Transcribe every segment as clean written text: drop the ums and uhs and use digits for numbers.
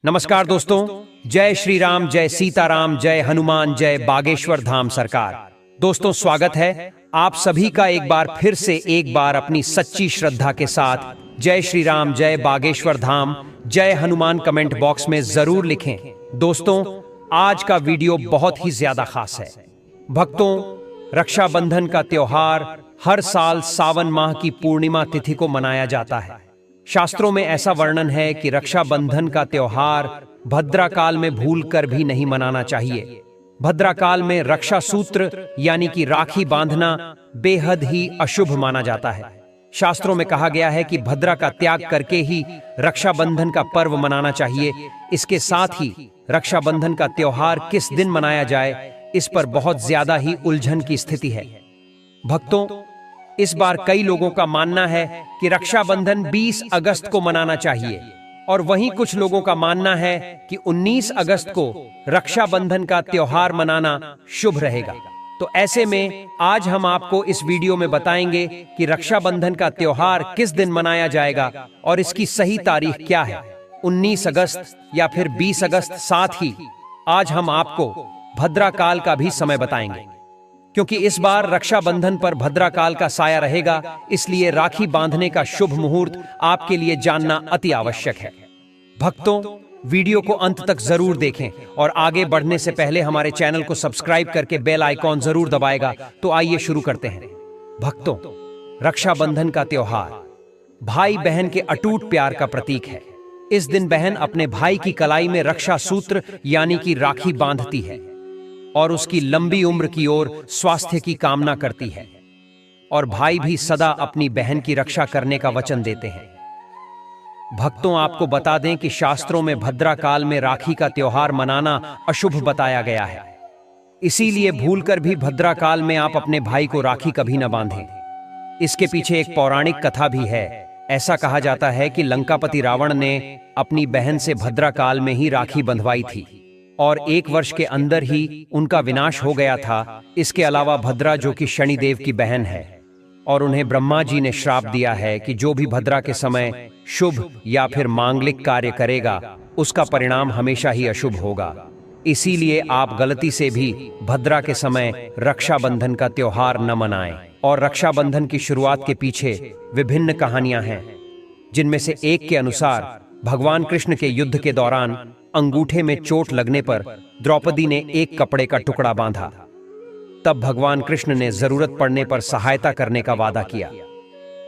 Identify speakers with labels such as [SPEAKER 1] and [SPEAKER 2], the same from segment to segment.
[SPEAKER 1] नमस्कार दोस्तों, जय श्री राम, जय सीताराम, जय हनुमान, जय बागेश्वर धाम सरकार। दोस्तों स्वागत है आप सभी का एक बार फिर से एक बार अपनी सच्ची श्रद्धा के साथ जय श्री राम, जय बागेश्वर धाम, जय हनुमान कमेंट बॉक्स में जरूर लिखें। दोस्तों आज का वीडियो बहुत ही ज्यादा खास है। भक्तों, रक्षाबंधन का त्योहार हर साल सावन माह की पूर्णिमा तिथि को मनाया जाता है। शास्त्रों में ऐसा वर्णन है कि रक्षाबंधन का त्योहार भद्रा काल में भूलकर भी नहीं मनाना चाहिए। भद्रा काल में रक्षा सूत्र यानी कि राखी बांधना बेहद ही अशुभ माना जाता है। शास्त्रों में कहा गया है कि भद्रा का त्याग करके ही रक्षाबंधन का पर्व मनाना चाहिए। इसके साथ ही रक्षाबंधन का त्योहार किस दिन मनाया जाए, इस पर बहुत ज्यादा ही उलझन की स्थिति है। भक्तों, इस बार कई लोगों का मानना है कि रक्षाबंधन 20 अगस्त को मनाना चाहिए और वहीं कुछ लोगों का मानना है कि 19 अगस्त को रक्षाबंधन का त्योहार मनाना शुभ रहेगा। तो ऐसे में आज हम आपको इस वीडियो में बताएंगे कि रक्षाबंधन का त्योहार किस दिन मनाया जाएगा और इसकी सही तारीख क्या है, 19 अगस्त या फिर 20 अगस्त। साथ ही आज हम आपको भद्रा काल का भी समय बताएंगे, क्योंकि इस बार रक्षाबंधन पर भद्रा काल का साया रहेगा, इसलिए राखी बांधने का शुभ मुहूर्त आपके लिए जानना अति आवश्यक है। भक्तों, वीडियो को अंत तक जरूर देखें और आगे बढ़ने से पहले हमारे चैनल को सब्सक्राइब करके बेल आइकॉन जरूर दबाएगा। तो आइए शुरू करते हैं। भक्तों, रक्षाबंधन का त्योहार भाई बहन के अटूट प्यार का प्रतीक है। इस दिन बहन अपने भाई की कलाई में रक्षा सूत्र यानी कि राखी बांधती है और उसकी लंबी उम्र की ओर स्वास्थ्य की कामना करती है, और भाई भी सदा अपनी बहन की रक्षा करने का वचन देते हैं। भक्तों, आपको बता दें कि शास्त्रों में भद्रा काल में राखी का त्योहार मनाना अशुभ बताया गया है। इसीलिए भूलकर भी भद्रा काल में आप अपने भाई को राखी कभी न बांधें। इसके पीछे एक पौराणिक कथा भी है। ऐसा कहा जाता है कि लंकापति रावण ने अपनी बहन से भद्रा काल में ही राखी बंधवाई थी और 1 वर्ष के अंदर ही उनका विनाश हो गया था। इसके अलावा भद्रा, जो कि शनिदेव की बहन है, और उन्हें ब्रह्मा जी ने श्राप दिया है कि जो भी भद्रा के समय शुभ या फिर मांगलिक कार्य करेगा उसका परिणाम हमेशा ही अशुभ होगा। इसीलिए आप गलती से भी भद्रा के समय रक्षाबंधन का त्योहार न मनाएं। और रक्षाबंधन की शुरुआत के पीछे विभिन्न कहानियां हैं, जिनमें से एक के अनुसार भगवान कृष्ण के युद्ध के दौरान अंगूठे में चोट लगने पर द्रौपदी ने एक कपड़े का टुकड़ा बांधा। तब भगवान कृष्ण ने जरूरत पड़ने पर सहायता करने का वादा किया।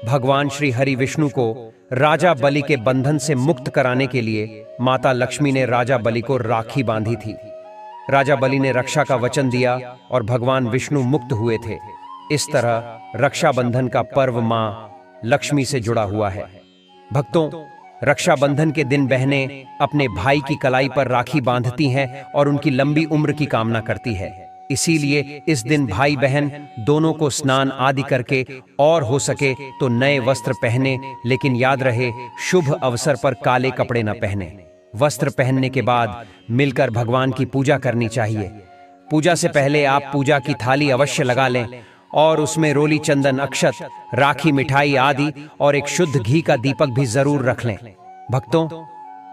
[SPEAKER 1] भगवान श्री हरि विष्णु को राजा बलि के बंधन से मुक्त कराने के लिए माता लक्ष्मी ने राजा बलि को राखी बांधी थी। राजा बलि ने रक्षा का वचन दिया और भगवान विष्णु मुक्त हुए थे। इस तरह रक्षाबंधन का पर्व मां लक्ष्मी से जुड़ा हुआ है। भक्तों, रक्षाबंधन के दिन बहनें अपने भाई की कलाई पर राखी बांधती हैं और उनकी लंबी उम्र की कामना करती है। इसीलिए इस दिन भाई बहन दोनों को स्नान आदि करके और हो सके तो नए वस्त्र पहने, लेकिन याद रहे शुभ अवसर पर काले कपड़े न पहने। वस्त्र पहनने के बाद मिलकर भगवान की पूजा करनी चाहिए। पूजा से पहले आप पूजा की थाली अवश्य लगा लें और उसमें रोली, चंदन, अक्षत, राखी, मिठाई आदि और एक शुद्ध घी का दीपक भी जरूर रख लें। भक्तों,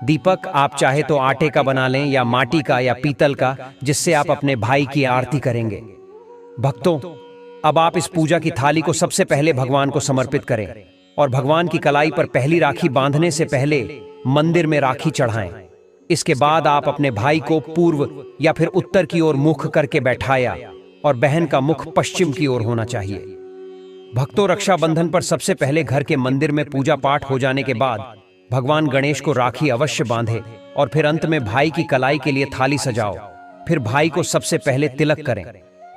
[SPEAKER 1] दीपक आप चाहे तो आटे का बना लें या माटी का या पीतल का, जिससे आप अपने भाई की आरती करेंगे। भक्तों, अब आप इस पूजा की थाली को सबसे पहले भगवान को समर्पित करें और भगवान की कलाई पर पहली राखी बांधने से पहले मंदिर में राखी चढ़ाएं। इसके बाद आप अपने भाई को पूर्व या फिर उत्तर की ओर मुख करके बैठाया और बहन का मुख पश्चिम की ओर होना चाहिए। भक्तों, रक्षाबंधन पर सबसे पहले घर के मंदिर में पूजा पाठ हो जाने के बाद भगवान गणेश को राखी अवश्य बांधे और फिर अंत में भाई की कलाई के लिए थाली सजाओ। फिर भाई को सबसे पहले तिलक करें,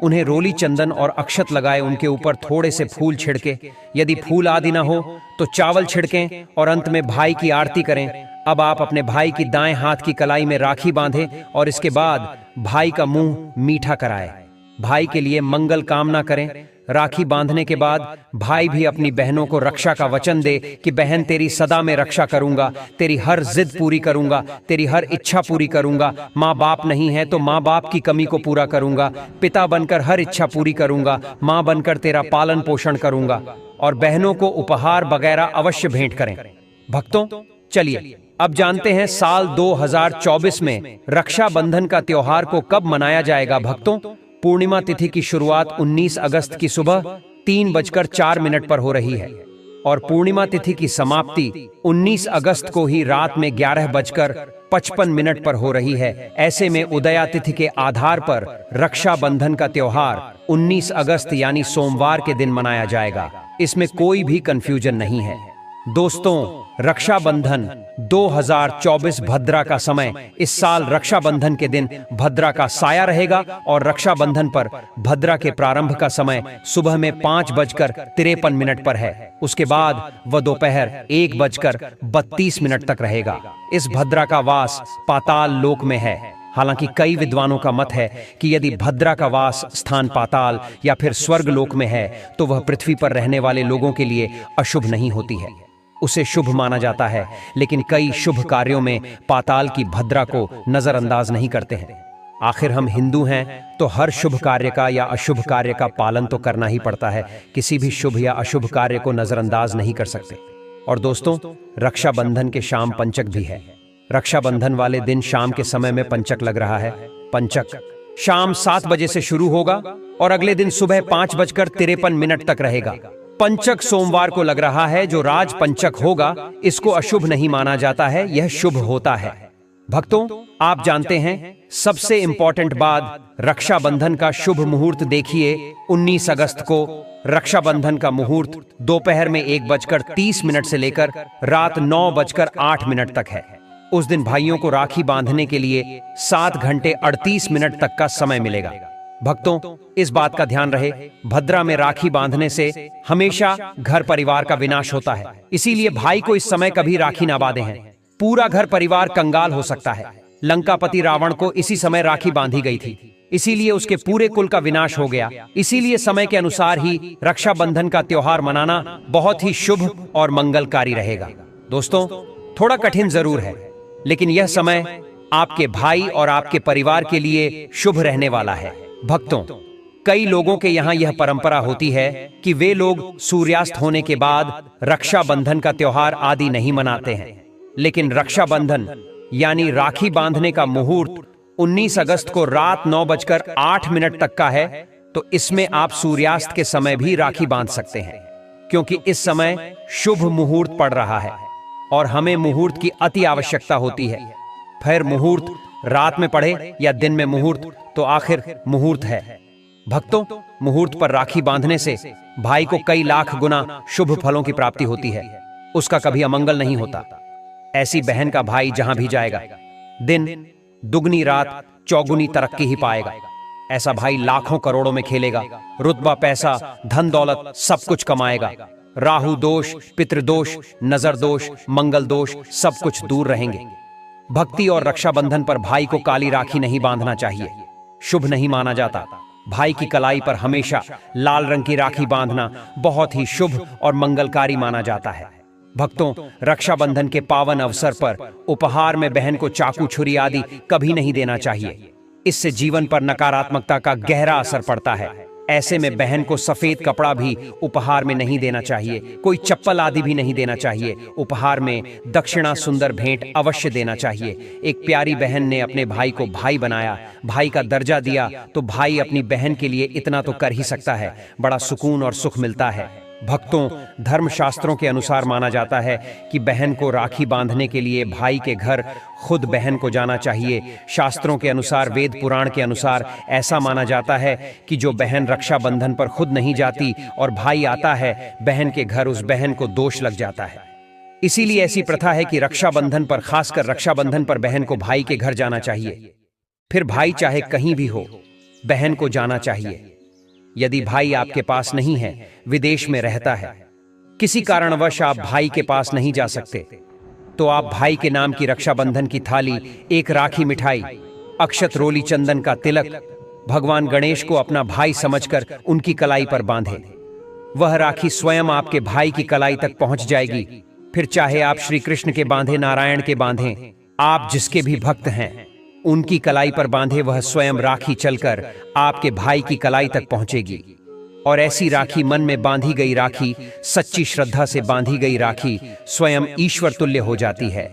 [SPEAKER 1] उन्हें रोली, चंदन और अक्षत लगाए, उनके ऊपर थोड़े से फूल छिड़के, यदि फूल आदि ना हो तो चावल छिड़कें और अंत में भाई की आरती करें। अब आप अपने भाई की दाएं हाथ की कलाई में राखी बांधें और इसके बाद भाई का मुंह मीठा कराएं। भाई के लिए मंगल कामना करें। राखी बांधने के बाद भाई भी अपनी बहनों को रक्षा का वचन दे कि बहन, तेरी सदा मैं रक्षा करूंगा, तेरी हर जिद पूरी करूंगा, तेरी हर इच्छा पूरी करूंगा। माँ बाप नहीं है तो माँ बाप की कमी को पूरा करूंगा, पिता बनकर हर इच्छा पूरी करूंगा, माँ बनकर तेरा पालन पोषण करूंगा। और बहनों को उपहार वगैरह अवश्य भेंट करें। भक्तों, चलिए अब जानते हैं साल 2024 में रक्षाबंधन का त्योहार को कब मनाया जाएगा भक्तों। पूर्णिमा तिथि की शुरुआत 19 अगस्त की सुबह 3:04 पर हो रही है और पूर्णिमा तिथि की समाप्ति 19 अगस्त को ही रात में 11:55 पर हो रही है। ऐसे में उदया तिथि के आधार पर रक्षाबंधन का त्योहार 19 अगस्त यानी सोमवार के दिन मनाया जाएगा। इसमें कोई भी कंफ्यूजन नहीं है। दोस्तों, रक्षाबंधन 2024 भद्रा का समय, इस साल रक्षाबंधन के दिन भद्रा का साया रहेगा और रक्षाबंधन पर भद्रा के प्रारंभ का समय सुबह में 5:53 पर है। उसके बाद वह दोपहर 1:32 तक रहेगा। इस भद्रा का वास पाताल लोक में है। हालांकि कई विद्वानों का मत है कि यदि भद्रा का वास स्थान पाताल या फिर स्वर्ग लोक में है तो वह पृथ्वी पर रहने वाले लोगों के लिए अशुभ नहीं होती है, उसे शुभ माना जाता है। लेकिन कई शुभ कार्यों में पाताल की भद्रा को नजरअंदाज नहीं करते हैं। आखिर हम हिंदू हैं तो हर शुभ कार्य का या अशुभ कार्य का पालन तो करना ही पड़ता है। किसी भी शुभ या अशुभ कार्य को नजरअंदाज नहीं कर सकते। और दोस्तों, रक्षाबंधन के शाम पंचक भी है। रक्षाबंधन वाले दिन शाम के समय में पंचक लग रहा है। पंचक शाम 7 बजे से शुरू होगा और अगले दिन सुबह 5:53 तक रहेगा। पंचक सोमवार को लग रहा है। जो राज पंचक होगा इसको अशुभ नहीं माना जाता है, यह शुभ होता है। भक्तों, आप जानते हैं सबसे इंपॉर्टेंट बात, रक्षाबंधन का शुभ मुहूर्त देखिए। 19 अगस्त को रक्षाबंधन का मुहूर्त दोपहर में 1:30 से लेकर रात 9:08 तक है। उस दिन भाइयों को राखी बांधने के लिए 7:38 तक का समय मिलेगा। भक्तों, इस बात का ध्यान रहे, भद्रा में राखी बांधने से हमेशा घर परिवार का विनाश होता है। इसीलिए भाई को इस समय कभी राखी ना बांधे हैं। पूरा घर परिवार कंगाल हो सकता है। लंकापति रावण को इसी समय राखी बांधी गई थी, इसीलिए उसके पूरे कुल का विनाश हो गया। इसीलिए समय के अनुसार ही रक्षाबंधन का त्योहार मनाना बहुत ही शुभ और मंगलकारी रहेगा। दोस्तों, थोड़ा कठिन जरूर है, लेकिन यह समय आपके भाई और आपके परिवार के लिए शुभ रहने वाला है। भक्तों, कई लोगों के यहाँ यह परंपरा होती है कि वे लोग सूर्यास्त होने के बाद रक्षाबंधन का त्योहार आदि नहीं मनाते हैं। लेकिन रक्षाबंधन यानी राखी बांधने का मुहूर्त 19 अगस्त को रात 9:08 तक का है, तो इसमें आप सूर्यास्त के समय भी राखी बांध सकते हैं, क्योंकि इस समय शुभ मुहूर्त पड़ रहा है और हमें मुहूर्त की अति आवश्यकता होती है। फिर मुहूर्त रात में पड़े या दिन में मुहूर्त, तो आखिर मुहूर्त है। भक्तों, मुहूर्त पर राखी बांधने से भाई को कई लाख गुना शुभ फलों की प्राप्ति होती है, उसका कभी अमंगल नहीं होता। ऐसी बहन का भाई जहां भी जाएगा, दिन दुगनी रात चौगुनी तरक्की ही पाएगा। ऐसा भाई लाखों करोड़ों में खेलेगा, रुतबा पैसा धन दौलत सब कुछ कमाएगा। राहु दोष, पितृदोष, नजर दोष, मंगल दोष सब कुछ दूर रहेंगे। भक्ति और रक्षाबंधन पर भाई को काली राखी नहीं बांधना चाहिए, शुभ नहीं माना जाता। भाई की कलाई पर हमेशा लाल रंग की राखी बांधना बहुत ही शुभ और मंगलकारी माना जाता है। भक्तों, रक्षाबंधन के पावन अवसर पर उपहार में बहन को चाकू छुरी आदि कभी नहीं देना चाहिए। इससे जीवन पर नकारात्मकता का गहरा असर पड़ता है। ऐसे में बहन को सफेद कपड़ा भी उपहार में नहीं देना चाहिए, कोई चप्पल आदि भी नहीं देना चाहिए। उपहार में दक्षिणा सुंदर भेंट अवश्य देना चाहिए। एक प्यारी बहन ने अपने भाई को भाई बनाया, भाई का दर्जा दिया, तो भाई अपनी बहन के लिए इतना तो कर ही सकता है। बड़ा सुकून और सुख मिलता है। भक्तों, धर्मशास्त्रों के अनुसार माना जाता है कि बहन को राखी बांधने के लिए भाई के घर खुद बहन को जाना चाहिए। शास्त्रों के अनुसार, वेद पुराण के अनुसार ऐसा माना जाता है कि जो बहन रक्षाबंधन पर खुद नहीं जाती और भाई आता है बहन के घर, उस बहन को दोष लग जाता है। इसीलिए ऐसी प्रथा है कि रक्षाबंधन पर, खासकर रक्षाबंधन पर बहन को भाई के घर जाना चाहिए। फिर भाई चाहे कहीं भी हो, बहन को जाना चाहिए। यदि भाई आपके पास नहीं है, विदेश में रहता है, किसी कारणवश आप भाई के पास नहीं जा सकते, तो आप भाई के नाम की रक्षाबंधन की थाली, एक राखी मिठाई, अक्षत रोली चंदन का तिलक भगवान गणेश को अपना भाई समझकर उनकी कलाई पर बांधे। वह राखी स्वयं आपके भाई की कलाई तक पहुंच जाएगी। फिर चाहे आप श्री कृष्ण के बांधे, नारायण के बांधे, आप जिसके भी भक्त हैं उनकी कलाई पर बांधे, वह स्वयं राखी चलकर आपके भाई की कलाई तक पहुंचेगी। और ऐसी राखी, मन में बांधी गई राखी, सच्ची श्रद्धा से बांधी गई राखी स्वयं ईश्वर तुल्य हो जाती है।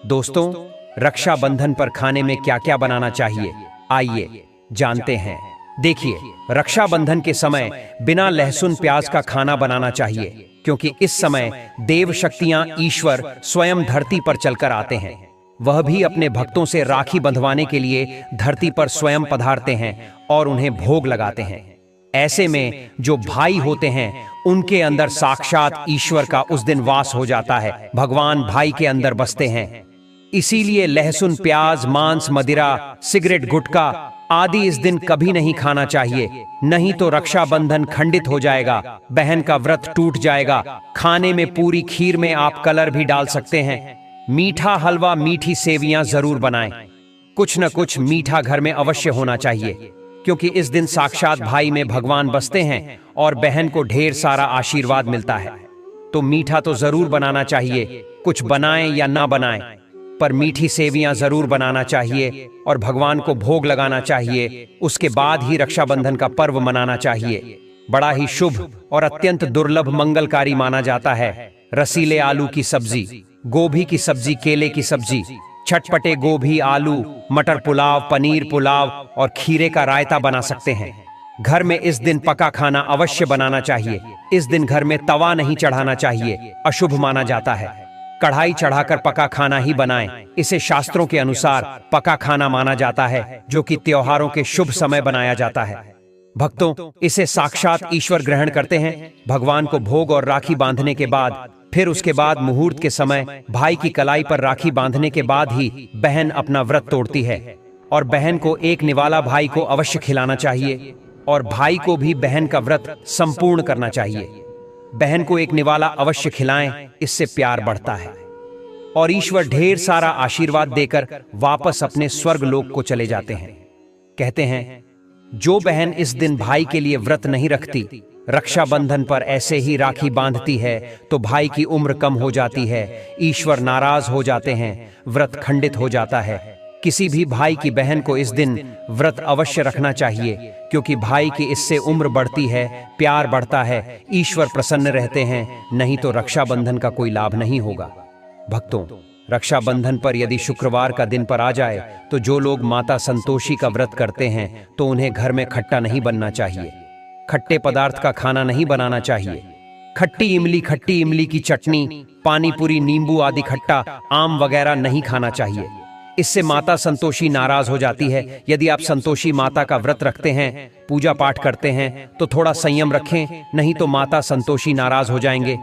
[SPEAKER 1] दोस्तों, रक्षाबंधन पर खाने में क्या क्या बनाना चाहिए, आइए जानते हैं। देखिए, रक्षाबंधन के समय बिना लहसुन प्याज का खाना बनाना चाहिए, क्योंकि इस समय देव शक्तियां ईश्वर स्वयं धरती पर चलकर आते हैं। वह भी अपने भक्तों से राखी बंधवाने के लिए धरती पर स्वयं पधारते हैं और उन्हें भोग लगाते हैं। ऐसे में जो भाई होते हैं उनके अंदर साक्षात ईश्वर का उस दिन वास हो जाता है। भगवान भाई के अंदर बसते हैं। इसीलिए लहसुन प्याज मांस मदिरा सिगरेट गुटखा आदि इस दिन कभी नहीं खाना चाहिए, नहीं तो रक्षाबंधन खंडित हो जाएगा, बहन का व्रत टूट जाएगा। खाने में पूरी खीर में आप कलर भी डाल सकते हैं। मीठा हलवा मीठी सेवियां जरूर बनाएं। कुछ न कुछ मीठा घर में अवश्य होना चाहिए, क्योंकि इस दिन साक्षात भाई में भगवान बसते हैं और बहन को ढेर सारा आशीर्वाद मिलता है। तो मीठा तो जरूर बनाना चाहिए, कुछ बनाएं या ना बनाएं, पर मीठी सेवियां जरूर बनाना चाहिए और भगवान को भोग लगाना चाहिए। उसके बाद ही रक्षाबंधन का पर्व मनाना चाहिए। बड़ा ही शुभ और अत्यंत दुर्लभ मंगलकारी माना जाता है। रसीले आलू की सब्जी, गोभी की सब्जी, केले की सब्जी, चटपटे गोभी आलू मटर पुलाव, पनीर पुलाव और खीरे का रायता बना सकते हैं। घर में इस दिन पका खाना अवश्य बनाना चाहिए। इस दिन घर में तवा नहीं चढ़ाना चाहिए, अशुभ माना जाता है। कढ़ाई चढ़ाकर पका खाना ही बनाएं। इसे शास्त्रों के अनुसार पका खाना माना जाता है, जो कि त्योहारों के शुभ समय बनाया जाता है। भक्तों, इसे साक्षात ईश्वर ग्रहण करते हैं। भगवान को भोग और राखी बांधने के बाद, फिर उसके बाद मुहूर्त के समय भाई की कलाई पर राखी बांधने के बाद ही बहन अपना व्रत तोड़ती है और बहन को एक निवाला भाई को अवश्य खिलाना चाहिए और भाई को भी बहन का व्रत संपूर्ण करना चाहिए। बहन को एक निवाला अवश्य खिलाएं, इससे प्यार बढ़ता है और ईश्वर ढेर सारा आशीर्वाद देकर वापस अपने स्वर्ग लोक को चले जाते हैं। कहते हैं, जो बहन इस दिन भाई के लिए व्रत नहीं रखती, रक्षाबंधन पर ऐसे ही राखी बांधती है, तो भाई की उम्र कम हो जाती है, ईश्वर नाराज हो जाते हैं, व्रत खंडित हो जाता है। किसी भी भाई की बहन को इस दिन व्रत अवश्य रखना चाहिए, क्योंकि भाई की इससे उम्र बढ़ती है, प्यार बढ़ता है, ईश्वर प्रसन्न रहते हैं, नहीं तो रक्षाबंधन का कोई लाभ नहीं होगा। भक्तों, रक्षाबंधन पर यदि शुक्रवार का दिन पर आ जाए तो जो लोग माता संतोषी का व्रत करते हैं तो उन्हें घर में खट्टा नहीं बनना चाहिए, खट्टे पदार्थ का खाना नहीं बनाना चाहिए। खट्टी इमली की चटनी, पानी पूरी, नींबू आदि खट्टा आम वगैरह नहीं खाना चाहिए। इससे माता संतोषी नाराज हो जाती है। यदि आप संतोषी माता का व्रत रखते हैं, पूजा पाठ करते हैं, तो थोड़ा संयम रखें, नहीं तो माता संतोषी नाराज हो जाएंगे।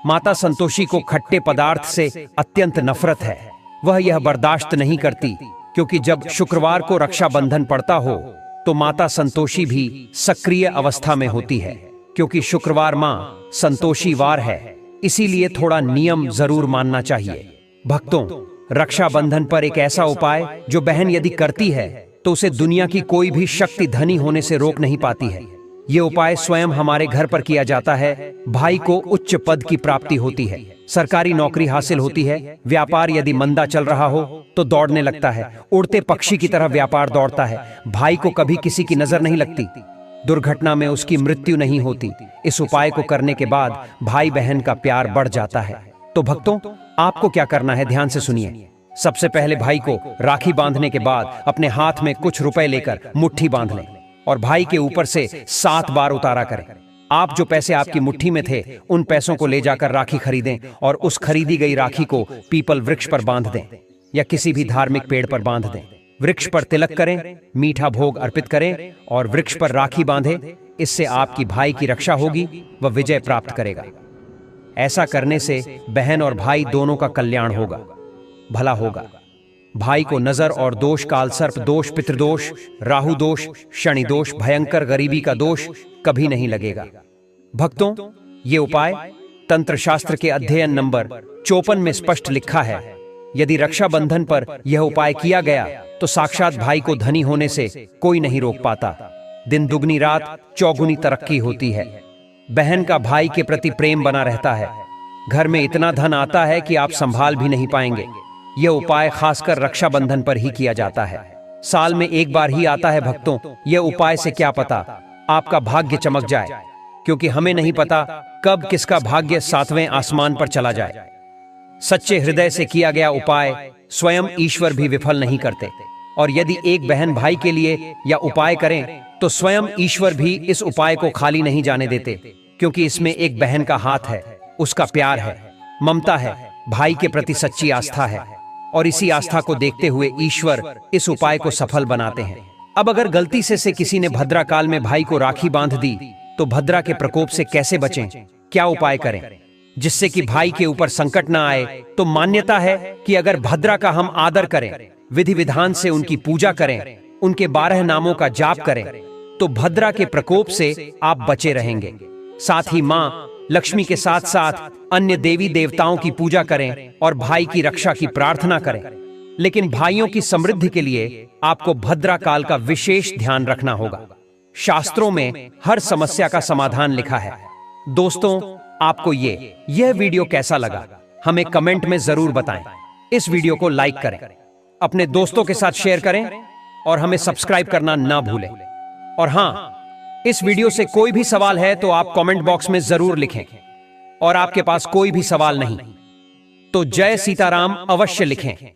[SPEAKER 1] माता संतोषी को खट्टे पदार्थ से अत्यंत नफरत है। वह यह बर्दाश्त नहीं करती, क्योंकि जब शुक्रवार को रक्षाबंधन पड़ता हो तो माता संतोषी भी सक्रिय अवस्था में होती है, क्योंकि शुक्रवार मां संतोषी वार है। इसीलिए थोड़ा नियम जरूर मानना चाहिए। भक्तों, रक्षाबंधन पर एक ऐसा उपाय जो बहन यदि करती है तो उसे दुनिया की कोई भी शक्ति धनी होने से रोक नहीं पाती है। ये उपाय स्वयं हमारे घर पर किया जाता है। भाई को उच्च पद की प्राप्ति होती है, सरकारी नौकरी हासिल होती है, व्यापार यदि मंदा चल रहा हो तो दौड़ने लगता है, उड़ते पक्षी की तरह व्यापार दौड़ता है, भाई को कभी किसी की नजर नहीं लगती, दुर्घटना में उसकी मृत्यु नहीं होती। इस उपाय को करने के बाद भाई बहन का प्यार बढ़ जाता है। तो भक्तों, आपको क्या करना है, ध्यान से सुनिए। सबसे पहले भाई को राखी बांधने के बाद अपने हाथ में कुछ रुपए लेकर मुट्ठी बांध लें और भाई के ऊपर से 7 बार उतारा करें। आप जो पैसे आपकी मुट्ठी में थे उन पैसों को ले जाकर राखी खरीदें और उस खरीदी गई राखी को पीपल वृक्ष पर बांध दें या किसी भी धार्मिक पेड़ पर बांध दें। वृक्ष पर तिलक करें, मीठा भोग अर्पित करें और वृक्ष पर राखी बांधें। इससे आपकी भाई की रक्षा होगी, वह विजय प्राप्त करेगा। ऐसा करने से बहन और भाई दोनों का कल्याण होगा, भला होगा। भाई को नजर और दोष, काल सर्प दोष, पितृदोष, राहु दोष, शनि दोष, भयंकर गरीबी का दोष कभी नहीं लगेगा। भक्तों, ये उपाय तंत्र शास्त्र के अध्ययन नंबर 54 में स्पष्ट लिखा है। यदि रक्षाबंधन पर यह उपाय किया गया तो साक्षात भाई को धनी होने से कोई नहीं रोक पाता। दिन दुगनी रात चौगुनी तरक्की होती है। बहन का भाई के प्रति प्रेम बना रहता है। घर में इतना धन आता है कि आप संभाल भी नहीं पाएंगे। यह उपाय खासकर रक्षाबंधन पर ही किया जाता है। साल में एक बार ही आता है। भक्तों, यह उपाय से क्या पता आपका भाग्य चमक जाए, क्योंकि हमें नहीं पता कब किसका भाग्य 7वें आसमान पर चला जाए। सच्चे हृदय से किया गया उपाय स्वयं ईश्वर भी विफल नहीं करते। और यदि एक बहन भाई के लिए या उपाय करें तो स्वयं ईश्वर भी इस उपाय को खाली नहीं जाने देते, क्योंकि इसमें एक बहन का हाथ है, उसका प्यार है, ममता है, भाई के प्रति सच्ची आस्था है। और इसी आस्था को देखते हुए ईश्वर इस उपाय को सफल बनाते हैं। अब अगर गलती से किसी ने भद्रा काल में भाई को राखी बांध दी तो भद्रा के प्रकोप से कैसे बचें, क्या उपाय करें जिससे कि भाई के ऊपर संकट ना आए? तो मान्यता है कि अगर भद्रा का हम आदर करें, विधि विधान से उनकी पूजा करें, उनके 12 नामों का जाप करें, तो भद्रा के प्रकोप से आप बचे रहेंगे। साथ ही मां लक्ष्मी के साथ साथ अन्य देवी देवताओं की पूजा करें और भाई की रक्षा की प्रार्थना करें। लेकिन भाइयों की समृद्धि के लिए आपको भद्रा काल का विशेष ध्यान रखना होगा। शास्त्रों में हर समस्या का समाधान लिखा है। दोस्तों, आपको यह वीडियो कैसा लगा हमें कमेंट में जरूर बताएं। इस वीडियो को लाइक करें, अपने दोस्तों के साथ शेयर करें और हमें सब्सक्राइब करना ना भूलें। और हां, इस वीडियो से कोई भी सवाल है तो आप कमेंट बॉक्स में जरूर लिखें। और आपके पास कोई भी सवाल नहीं तो जय सीताराम अवश्य लिखें।